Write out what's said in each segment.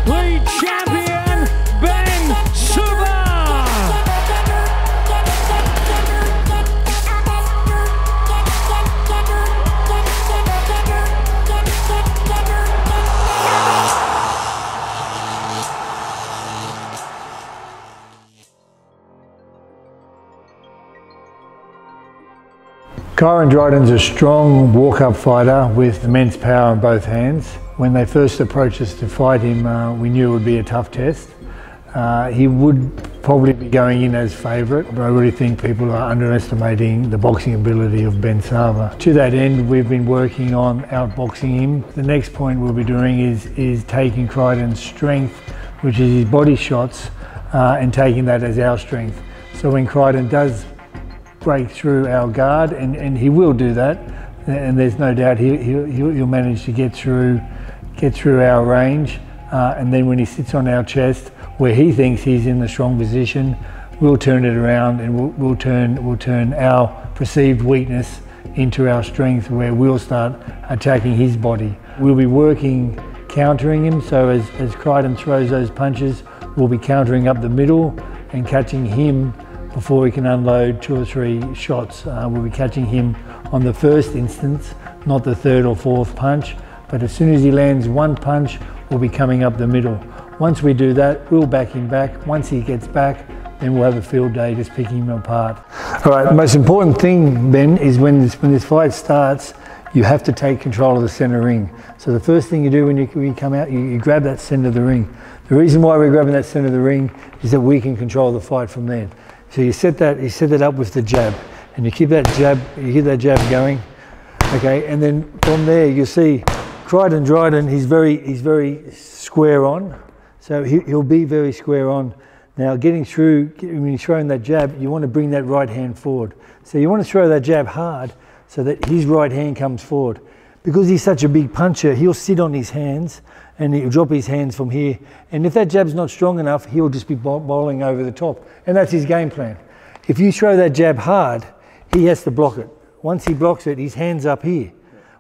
League champion, Ben Savva! KYRON Dryden's a strong walk-up fighter with immense power in both hands. When they first approached us to fight him, we knew it would be a tough test. He would probably be going in as favourite, but I really think people are underestimating the boxing ability of Ben Savva. To that end, we've been working on outboxing him. The next point we'll be doing is taking KYRON's strength, which is his body shots, and taking that as our strength. So when KYRON does break through our guard, and he will do that, and there's no doubt he'll manage to get through our range, and then when he sits on our chest where he thinks he's in the strong position, we'll turn it around and we'll turn our perceived weakness into our strength, where we'll start attacking his body. We'll be working countering him, so as KYRON throws those punches, we'll be countering up the middle and catching him before he can unload 2 or 3 shots. We'll be catching him on the first instance, not the third or fourth punch, but as soon as he lands one punch, we'll be coming up the middle. Once we do that, we'll back him back. Once he gets back, then we'll have a field day just picking him apart. All right, the most important thing, Ben, is when this fight starts, you have to take control of the center ring. So the first thing you do when you come out, you grab that center of the ring. The reason why we're grabbing that center of the ring is that we can control the fight from there. So you set that up with the jab, and you keep that jab going, okay. And then from there you see KYRON Dryden. He's very square on, so he'll be very square on. Now getting through, when you're throwing that jab, you want to bring that right hand forward. So you want to throw that jab hard so that his right hand comes forward. Because he's such a big puncher, he'll sit on his hands and he'll drop his hands from here. And if that jab's not strong enough, he'll just be bowling over the top. And that's his game plan. If you throw that jab hard, he has to block it. Once he blocks it, his hand's up here.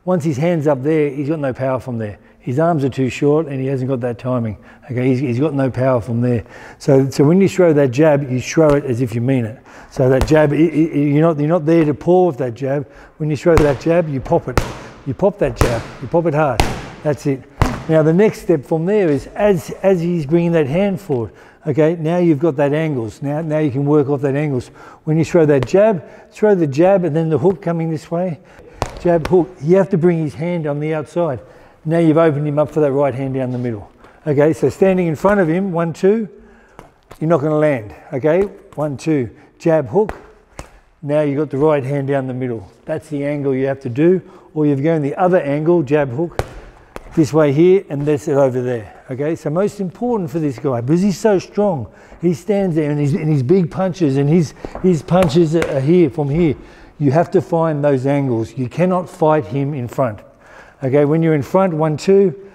Once his hand's up there, he's got no power from there. His arms are too short and he hasn't got that timing. Okay, he's got no power from there. So when you throw that jab, you throw it as if you mean it. So that jab, you're not there to paw with that jab. When you throw that jab, you pop it. You pop that jab, you pop it hard. That's it. Now the next step from there is as he's bringing that hand forward, okay, now you've got that angles. Now you can work off that angles. When you throw that jab, throw the jab and then the hook coming this way. Jab, hook. You have to bring his hand on the outside. Now you've opened him up for that right hand down the middle. Okay, so standing in front of him, 1, 2, you're not going to land. Okay, 1, 2, jab, hook. Now you've got the right hand down the middle. That's the angle you have to do. Or you've gone the other angle, jab, hook, this way here, and that's it over there. Okay, so most important for this guy, because he's so strong, he stands there and his big punches, and his punches are here, from here. You have to find those angles. You cannot fight him in front. Okay, when you're in front, 1, 2,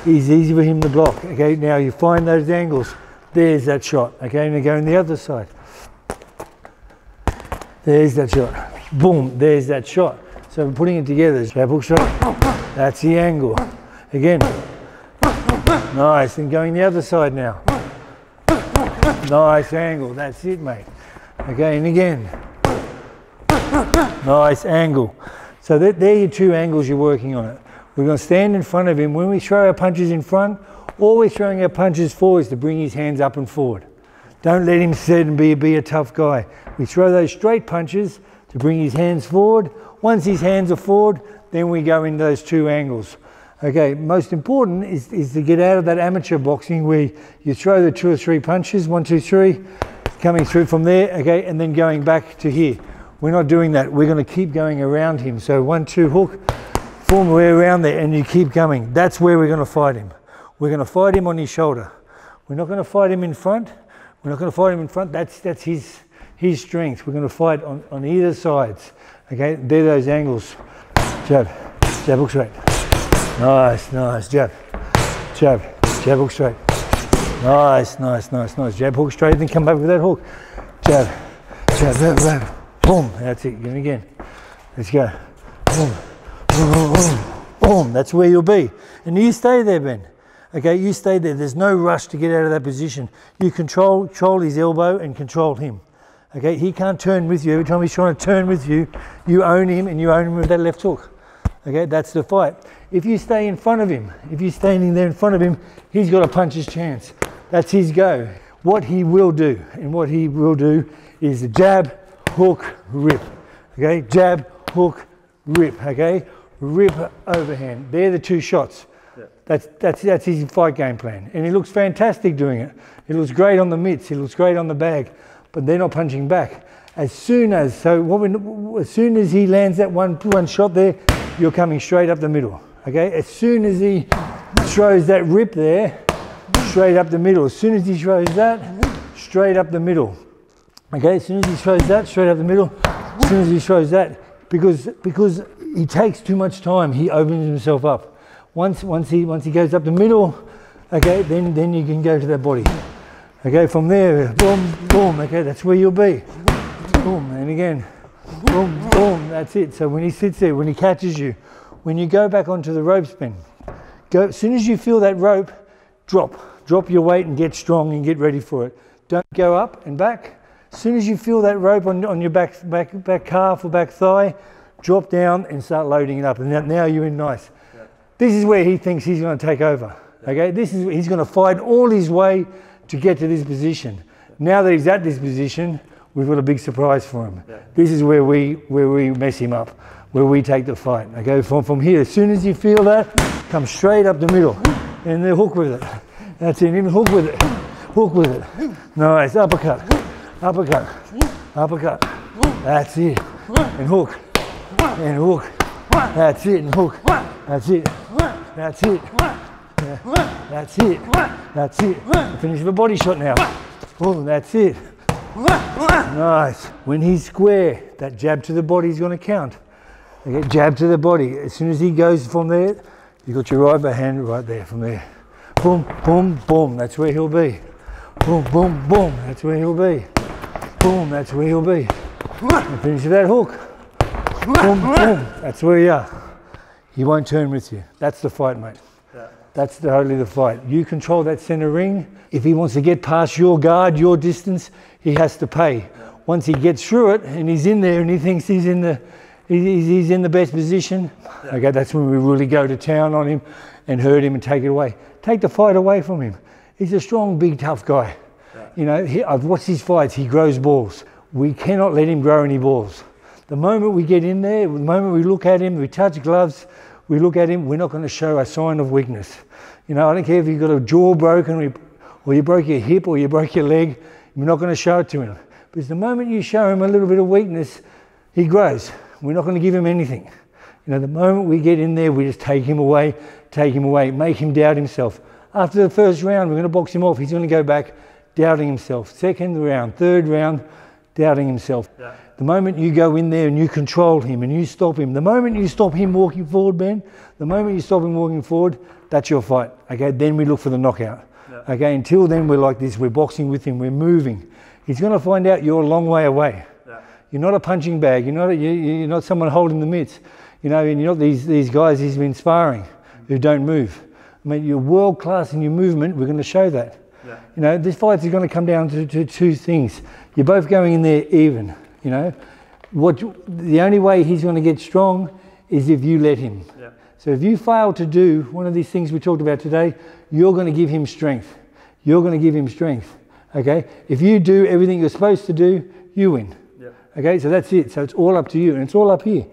it's easy for him to block. Okay, now you find those angles. There's that shot. Okay, and you go on the other side. There's that shot. Boom, there's that shot. So we're putting it together. Jab, hook, shot. That's the angle. Again. Nice, and going the other side now. Nice angle, that's it, mate. Okay, and again. Nice angle. So they're your 2 angles you're working on it. We're going to stand in front of him. When we throw our punches in front, all we're throwing our punches forward is to bring his hands up and forward. Don't let him sit and be a tough guy. We throw those straight punches to bring his hands forward. Once his hands are forward, then we go into those 2 angles. Okay, most important is to get out of that amateur boxing where you throw the 2 or 3 punches, 1, 2, 3, coming through from there, okay, and then going back to here. We're not doing that. We're going to keep going around him. So 1, 2, hook, form a way around there, and you keep coming. That's where we're going to fight him. We're going to fight him on his shoulder. We're not going to fight him in front. We're not going to fight him in front. That's his strength. We're going to fight on either sides. Okay, they're those angles. Jab, jab, hook straight. Nice, nice, jab, jab, jab, hook straight. Nice, nice, nice, nice. Jab, hook straight, then come back with that hook. Jab, jab, jab, jab. Boom, that's it, again. Let's go. boom, boom, boom, boom. That's where you'll be. And you stay there, Ben. Okay, you stay there. There's no rush to get out of that position. You control his elbow and control him. Okay, he can't turn with you. Every time he's trying to turn with you, you own him and you own him with that left hook. Okay, that's the fight. If you stay in front of him, if you're standing there in front of him, he's got a puncher's chance. That's his go. What he will do, is jab, hook, rip. Okay, jab, hook, rip. Okay, rip, overhand. They're the two shots. That's his fight game plan, and he looks fantastic doing it. He looks great on the mitts, he looks great on the bag, but they're not punching back. As soon as he lands that one shot there, you're coming straight up the middle. Okay, as soon as he throws that rip there, straight up the middle. As soon as he throws that, straight up the middle. Okay, as soon as he throws that, straight up the middle. As soon as he throws that, because he takes too much time, he opens himself up. Once he goes up the middle, okay, then you can go to that body. Okay, from there, boom, boom, okay, that's where you'll be. Boom, and again, boom, boom, that's it. So when he sits there, when he catches you, when you go back onto the rope spin, as soon as you feel that rope, drop your weight and get strong and get ready for it. Don't go up and back. As soon as you feel that rope on your back calf or back thigh, drop down and start loading it up, and now you're in nice. This is where he thinks he's going to take over. Okay, he's going to fight all his way to get to this position. Now that he's at this position, we've got a big surprise for him. This is where we mess him up, where we take the fight. Okay, from here, as soon as you feel that, come straight up the middle, and then hook with it. That's it. Even hook with it. Hook with it. Nice. Uppercut. Uppercut. Uppercut. That's it. And hook. And hook. That's it. And hook. That's it. That's it. Yeah. That's it. That's it. Finish with a body shot now. Oh, that's it. Nice. When he's square, that jab to the body is going to count. Okay, jab to the body. As soon as he goes from there, you've got your right hand right there from there. Boom, boom, boom. That's where he'll be. Boom, boom, boom. That's where he'll be. Boom, that's where he'll be. And finish with that hook. Boom, boom. That's where you are. He won't turn with you. That's the fight, mate. That's totally the fight. You control that center ring. If he wants to get past your guard, your distance, he has to pay. Once he gets through it and he's in there and he thinks he's in the best position, okay, that's when we really go to town on him and hurt him and take it away. Take the fight away from him. He's a strong, big, tough guy. You know, I've watched his fights. He grows balls. We cannot let him grow any balls. The moment we get in there, the moment we look at him, we touch gloves, we look at him, we're not going to show a sign of weakness. You know, I don't care if you've got a jaw broken or you broke your hip or you broke your leg, we're not going to show it to him. Because the moment you show him a little bit of weakness, he grows. We're not going to give him anything. You know, the moment we get in there, we just take him away, make him doubt himself. After the first round, we're going to box him off. He's going to go back doubting himself. Second round, third round, doubting himself. Yeah. The moment you go in there and you control him and you stop him, the moment you stop him walking forward, Ben, the moment you stop him walking forward, that's your fight. Okay, then we look for the knockout. Yeah. Okay, until then we're like this, we're boxing with him, we're moving. He's going to find out you're a long way away. Yeah. You're not a punching bag, you're not someone holding the mitts. You know, and you're not these guys he's been sparring who don't move. I mean, you're world class in your movement, we're going to show that. Yeah. You know, this fight is going to come down to two things. You're both going in there even. You know, the only way he's going to get strong is if you let him. Yeah. So if you fail to do one of these things we talked about today, you're going to give him strength. You're going to give him strength. Okay. If you do everything you're supposed to do, you win. Yeah. Okay. So that's it. So it's all up to you, and it's all up here.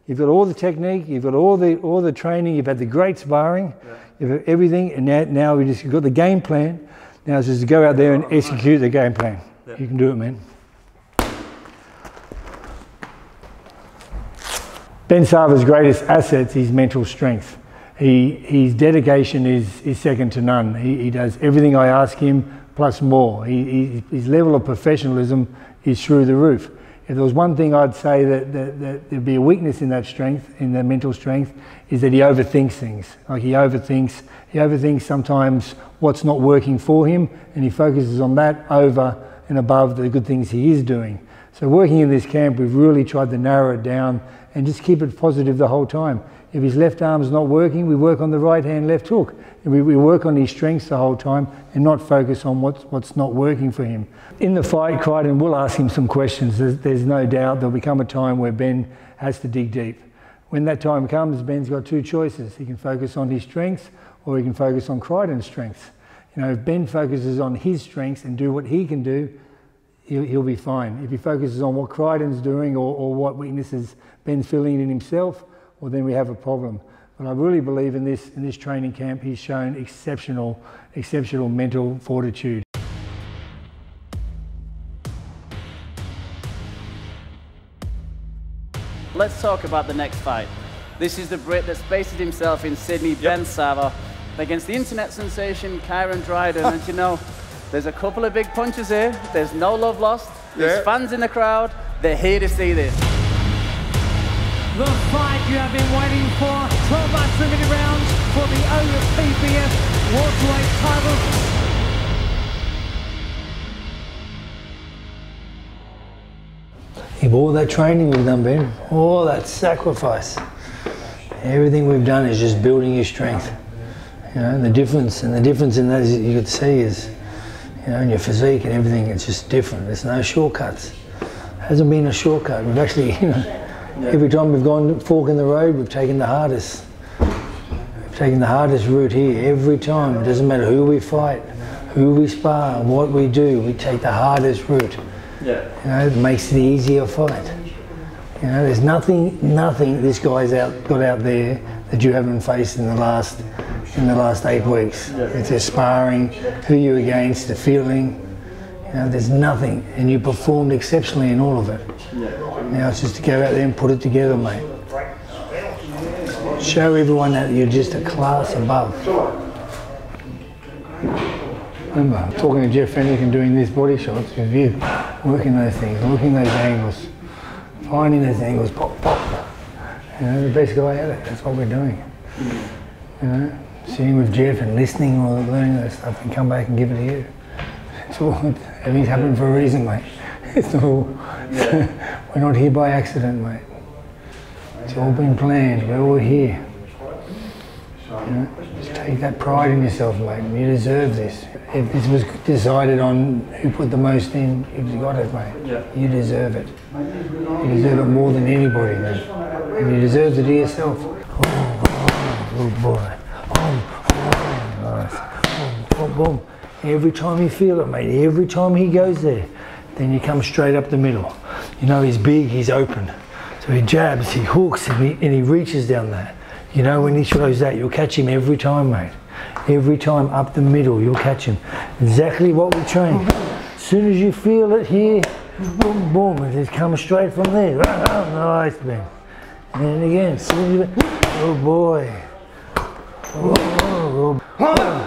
You've got all the technique. You've got all the training. You've had the great sparring. Yeah. You've got everything, and now we just got the game plan. Now it's just to go out there and execute the game plan. Yeah. You can do it, man. Ben Savva'S greatest assets is mental strength. His dedication is second to none. He does everything I ask him plus more. His level of professionalism is through the roof. If there was one thing I'd say that there'd be a weakness in that strength, in that mental strength, is that he overthinks things. Like he overthinks sometimes what's not working for him, and he focuses on that over and above the good things he is doing. So working in this camp, we've really tried to narrow it down and just keep it positive the whole time. If his left arm's not working, we work on the right hand, left hook. We work on his strengths the whole time and not focus on what's not working for him. In the fight, Crydon will ask him some questions. There's no doubt there'll become a time where Ben has to dig deep. When that time comes, Ben's got two choices. He can focus on his strengths or he can focus on Crydon's strengths. You know, if Ben focuses on his strengths and do what he can do, he'll be fine. If he focuses on what Crydon's doing or what weaknesses Ben's feeling in himself, well, then we have a problem. But I really believe in this training camp, he's shown exceptional mental fortitude. Let's talk about the next fight. This is the Brit that's based himself in Sydney, Ben Savva, against the internet sensation KYRON DRYDEN. And you know, there's a couple of big punches here. There's no love lost. There's fans in the crowd. They're here to see this. The fight you have been waiting for, 12 unlimited rounds for the OPBF welterweight title. If all that training we've done, Ben, all that sacrifice, everything we've done is just building your strength. You know, and the difference in that is you could see is, you know, in your physique and everything, it's just different. There's no shortcuts. It hasn't been a shortcut. We've actually, you know, every time we've gone fork in the road, we've taken the hardest. We've taken the hardest route here every time. It doesn't matter who we fight, who we spar, what we do. We take the hardest route. Yeah. You know, it makes it an easier fight. You know, there's nothing this guy's got out there that you haven't faced in the last 8 weeks. Yeah. It's the sparring, who you're against, the feeling. You know, there's nothing, and you performed exceptionally in all of it. Yeah. Now it's just to go out there and put it together, mate. Show everyone that you're just a class above. Remember, talking to Jeff Fenwick and doing these body shots with you, working those things, working those angles, finding those angles, pop, pop. You know, the best guy at it, that's what we're doing. You know, sitting with Jeff and listening or learning that stuff and come back and give it to you. It's all, everything's happened for a reason, mate. It's all, we're not here by accident, mate. It's all been planned, we're all here. You know, just take that pride in yourself, mate. You deserve this. If this was decided on who put the most in, you've got it, mate. Yeah. You deserve it. You deserve it more than anybody, mate. And you deserve it to yourself. Oh, good boy. Nice. Boom, boom. Every time you feel it, mate, every time he goes there, then you come straight up the middle. You know, he's big, he's open. So he jabs, he hooks, and he reaches down there. You know, when he throws that, you'll catch him every time, mate. Every time up the middle, you'll catch him. Exactly what we train. As soon as you feel it here, boom, boom, and it's coming straight from there. Oh, nice, Ben. And then again, oh boy.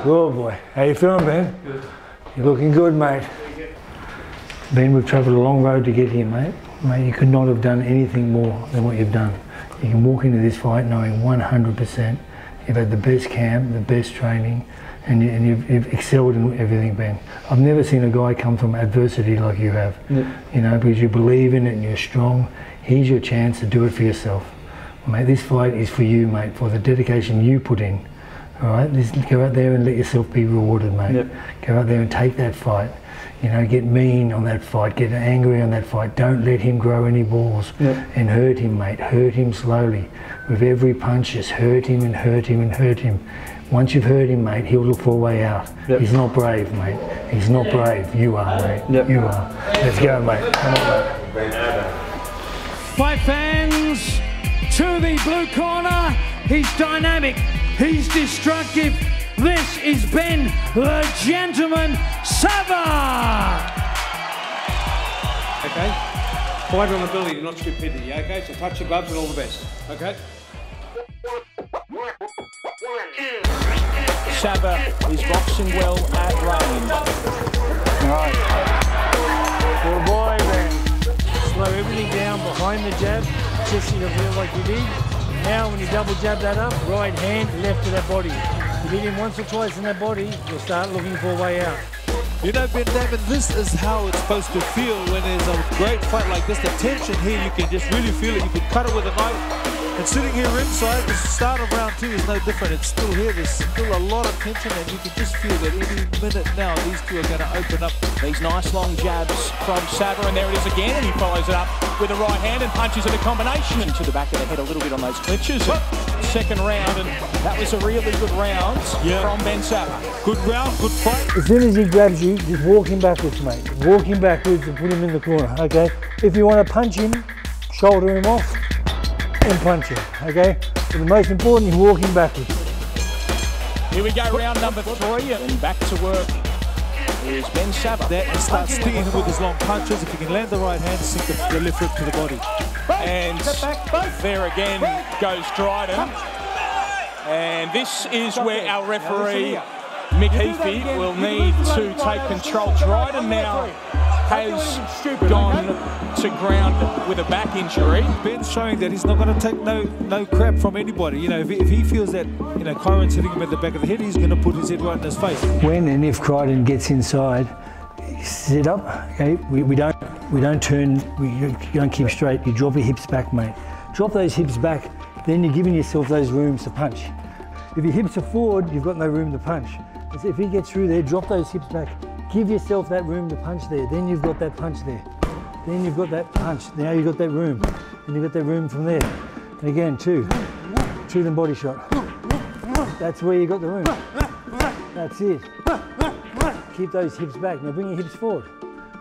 Oh boy. How you feeling, Ben? Good. You're looking good, mate. Ben, we've travelled a long road to get here, mate. Mate, you could not have done anything more than what you've done. You can walk into this fight knowing 100% you've had the best camp, the best training, and you've excelled in everything, Ben. I've never seen a guy come from adversity like you have. Yeah. You know, because you believe in it and you're strong. Here's your chance to do it for yourself. Mate, this fight is for you, mate, for the dedication you put in. All right, just go out there and let yourself be rewarded, mate. Yep. Go out there and take that fight. You know, get mean on that fight, get angry on that fight. Don't let him grow any balls. Yep. And hurt him, mate. Hurt him slowly. With every punch, just hurt him and hurt him and hurt him. Once you've hurt him, mate, he'll look for a way out. Yep. He's not brave, mate. He's not brave. You are, mate. Yep. You are. Let's go, mate. Come on, mate. Fight fans, to the blue corner. He's dynamic. He's destructive. This is Ben the Gentleman Savva. Okay, fight on ability, not stupidity. Okay, so touch your gloves and all the best. Okay. Savva is boxing well at range. Right. Good boy, Ben. Slow everything down behind the jab, just so you feel like you did. Now when you double jab that up, right hand, left to that body. You hit him once or twice in that body, you'll start looking for a way out. You know, Ben David, this is how it's supposed to feel when there's a great fight like this. The tension here, you can just really feel it. You can cut it with a knife. And sitting here ringside, the start of round 2 is no different. It's still here. There's still a lot of tension, and you can just feel that any minute now, these two are going to open up. These nice long jabs from Savva, and there it is again, and he follows it up with the right hand and punches it a combination into the back of the head a little bit on those clinches. Second round, and that was a really good round from Ben Savva. Good round, good fight. As soon as he grabs you, just walk him backwards, mate. Walk him backwards and put him in the corner, okay? If you want to punch him, shoulder him off and punch him, okay? But the most important is walking backwards. Here we go, round number 3, and back to work is Ben Savva. And start stinging him with his long punches. If he can land the right hand, sink the left hook to the body. And there again goes Dryden. And this is where our referee, Mick Heafy, will need to take control. Dryden now has gone to ground with a back injury. Ben's showing that he's not going to take no crap from anybody. You know, if he feels that, you know, Kyron's hitting him at the back of the head, he's going to put his head right in his face. When and if Drydен gets inside, sit up, okay? We don't turn, you don't keep straight, you drop your hips back, mate. Drop those hips back, then you're giving yourself those rooms to punch. If your hips are forward, you've got no room to punch. So if he gets through there, drop those hips back, give yourself that room to punch there, then you've got that punch there. Then you've got that punch, now you've got that room, and you've got that room from there. And again, two then body shot. That's where you got the room. That's it. Keep those hips back. Now bring your hips forward.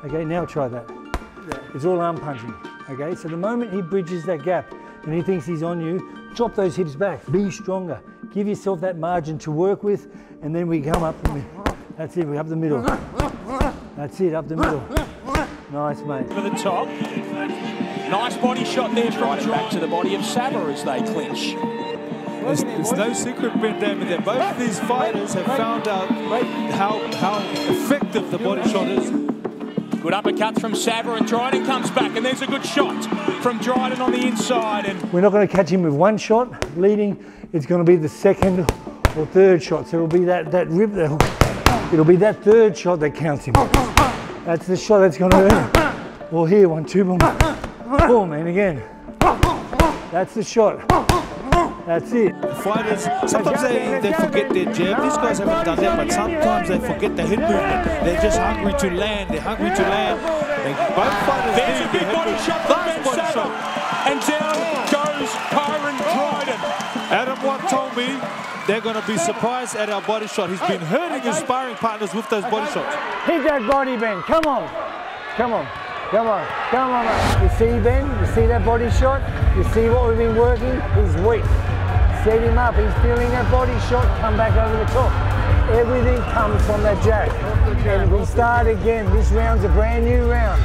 Okay, now try that. It's all arm punching. Okay, so the moment he bridges that gap and he thinks he's on you, drop those hips back. Be stronger. Give yourself that margin to work with, and then we come up. That's it, we're up the middle. That's it, up the middle. Nice, mate. For the top. Nice body shot there, right back to the body of Savva as they clinch. There's no secret, Ben David, that both of these fighters have found out how effective the body shot is. Good uppercuts from Savva, and Dryden comes back, and there's a good shot from Dryden on the inside. And we're not going to catch him with one shot leading. It's going to be the second or third shot. So it'll be that rip, it'll be that third shot that counts him. That's the shot that's going to hurt him. Well, here, 1, 2, boom. Boom, and again. That's the shot. That's it. The fighters, sometimes they forget their jab. These guys haven't done that, but sometimes they forget the head movement. They're just hungry to land. They're hungry to land. Both fighters. There's a big body shot from Ben Savva. And down goes KYRON DRYDEN. Adam Watt told me they're going to be surprised at our body shot. He's been hurting his sparring partners with those body shots. Hit that body, Ben. Come on. Come on. Come on. Come on, mate. You see, Ben? You see that body shot? You see what we've been working? He's weak. Set him up. He's feeling that body shot. Come back over the top. Everything comes from that jab. And we start again. This round's a brand new round.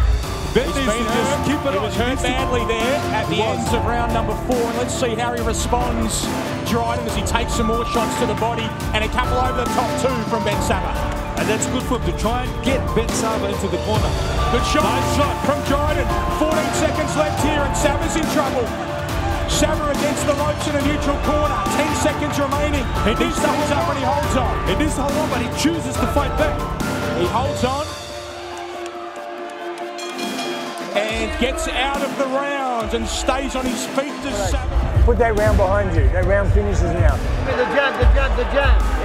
He was hurt badly there at the ends of round number 4, and let's see how he responds, Dryden, as he takes some more shots to the body, and a couple over the top 2 from Ben Savva. And that's good for him to try and get Ben Savva into the corner. Good shot, nice shot from Dryden. 14 seconds left here, and Savva's in trouble. Savva against the ropes in a neutral corner. 10 seconds remaining. He stays up and he holds on. He needs to hold on, but he chooses to fight back. He holds on. And gets out of the round and stays on his feet to Savva. Put that round behind you. That round finishes now. The jab.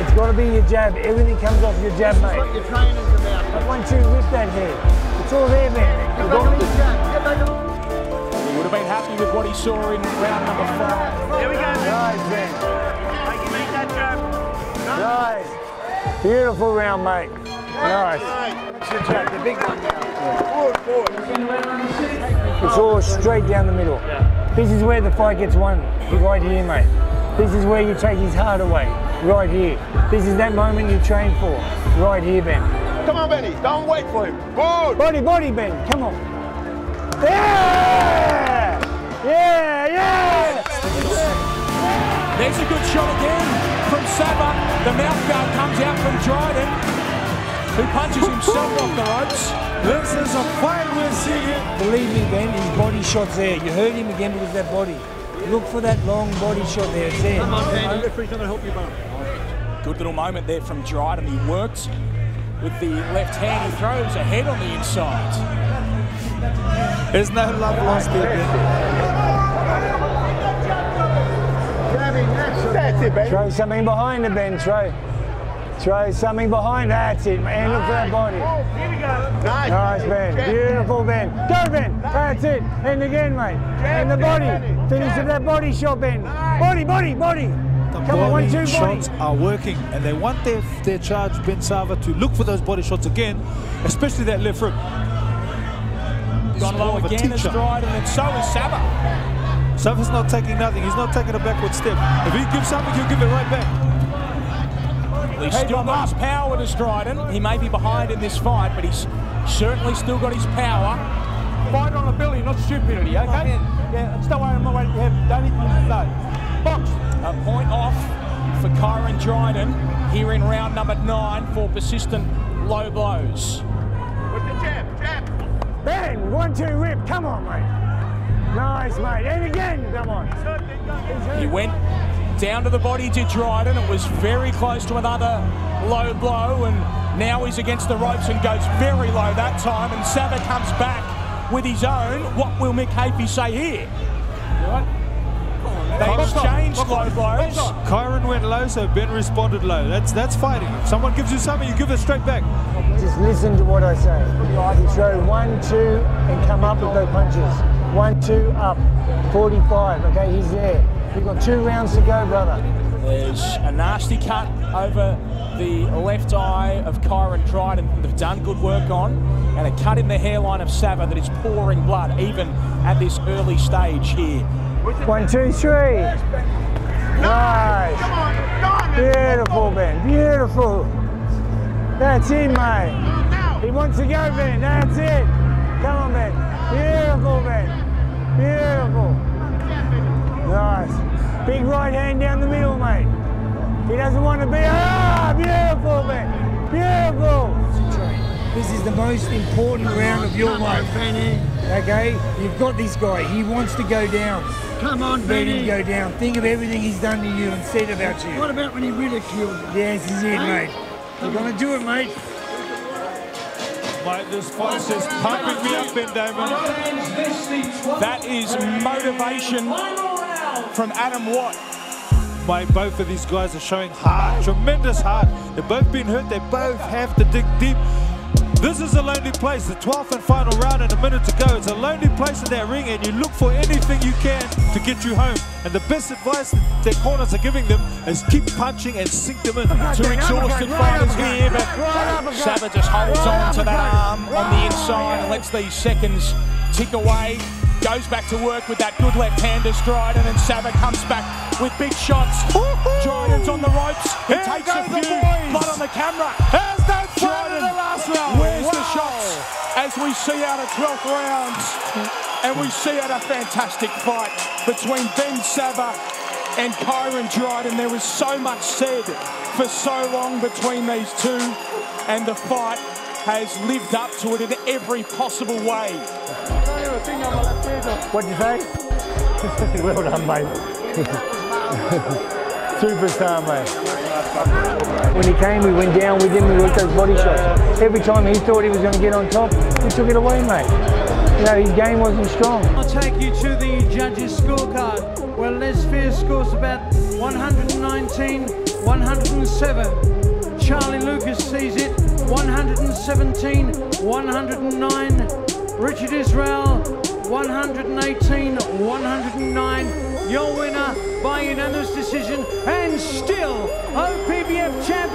It's got to be your jab. Everything comes off your jab, mate. That's what your training's about. I want you to rip that head. It's all there, man. Get back on the jab. Get back on. He would have been happy with what he saw in round number 5. Here we go. Nice, man. Make that jab. Nice. Beautiful round, mate. Nice. That's the jab, the big one now. Forward. It's all straight down the middle. This is where the fight gets won. Right here, mate. This is where you take his heart away. Right here. This is that moment you train for. Right here, Ben. Come on, Benny. Don't wait for him. Good. Body, Ben. Come on. Yeah! Yeah! There's a good shot again from Savva. The mouth guard comes out from Dryden, who punches himself off the ropes. This is a fight we're seeing. Believe me, Ben, his body shot's there. You hurt him again because of that body. Look for that long body shot there. It's there. Come on, Benny. Referee's going to help you, bro. Good little moment there from Dryden. He worked with the left hand. He throws a head on the inside. There's no love lost there, That's it, baby. Throw something behind the Ben, throw something behind. That's it, man. Look for that body. Here we go. Nice, Ben. Beautiful, Ben. Go, Ben. That's it. And again, mate. And the body. Finish with that body shot, Ben. Body. The Come on, 1, 2, body shots are working, and they want their charge, Ben Savva, to look for those body shots again, especially that left rib. Gone low again as Dryden, and so is Savva. Savva's not taking nothing. He's not taking a backward step. If he gives something, he'll give it right back. He's still got his power to Dryden. He may be behind in this fight, but he's certainly still got his power. Fight on ability, not stupidity, okay? Yeah, just don't worry, I'm not waiting. Don't need to know. Box. A point off for KYRON Drydен here in round number 9 for persistent low blows. With the jab. Ben, 1, 2, rip. Come on, mate. Nice, mate. And again, come on. He went down to the body to Dryden. It was very close to another low blow, and now he's against the ropes and goes very low that time, and Savva comes back with his own. What will Mick Hafey say here? They exchanged low blows. KYRON went low, so Ben responded low. That's fighting. If someone gives you something, you give it straight back. Just listen to what I say. You throw 1, 2, and come up with those punches. 1, 2, up. 45. Okay, he's there. You've got 2 rounds to go, brother. There's a nasty cut over the left eye of KYRON Dryden. They've done good work on, and a cut in the hairline of Savva that is pouring blood, even at this early stage here. 1, 2, 3. Nice. Come on. Beautiful, Ben. Beautiful. That's it, mate. He wants to go, Ben. That's it. Come on, Ben. Beautiful, Ben. Beautiful. Nice. Big right hand down the middle, mate. He doesn't want to be. Ah, beautiful, Ben. Beautiful. This is the most important round of your life, Benny. Okay? You've got this guy. He wants to go down. Come on, Let Benny. him go down. Think of everything he's done to you and said about you. What about when he ridiculed you? Yes, this is it, mate. You're going to do it, mate. Mate, this fight is pumping me up, Ben Damon. That is motivation from Adam Watt. Mate, both of these guys are showing heart, tremendous heart. They've both been hurt. They both have to dig deep. This is a lonely place, the 12th and final round and a minute to go. It's a lonely place in that ring, and you look for anything you can to get you home. And the best advice that their corners are giving them is keep punching and sink them in. 2 exhausted fighters here, but Savva just holds on to that arm on the inside and lets these seconds tick away. Goes back to work with that good left-hander Dryden, and Savva comes back with big shots. Dryden's on the ropes. He takes a few. Blood on the camera. There's no fun in the last round. Where's the shots? As we see out of 12th rounds, and we see out a fantastic fight between Ben Savva and KYRON Dryden. There was so much said for so long between these two, and the fight has lived up to it in every possible way. What'd you say? Well done, mate. Superstar, mate. When he came, we went down with him, we worked those body shots. Every time he thought he was going to get on top, we took it away, mate. You know, his game wasn't strong. I'll take you to the judges' scorecard, where Les Fear scores about 119, 107. Charlie Lucas sees it, 117, 109. Richard Israel, 118, 109. Your winner by unanimous decision, and still OPBF champion.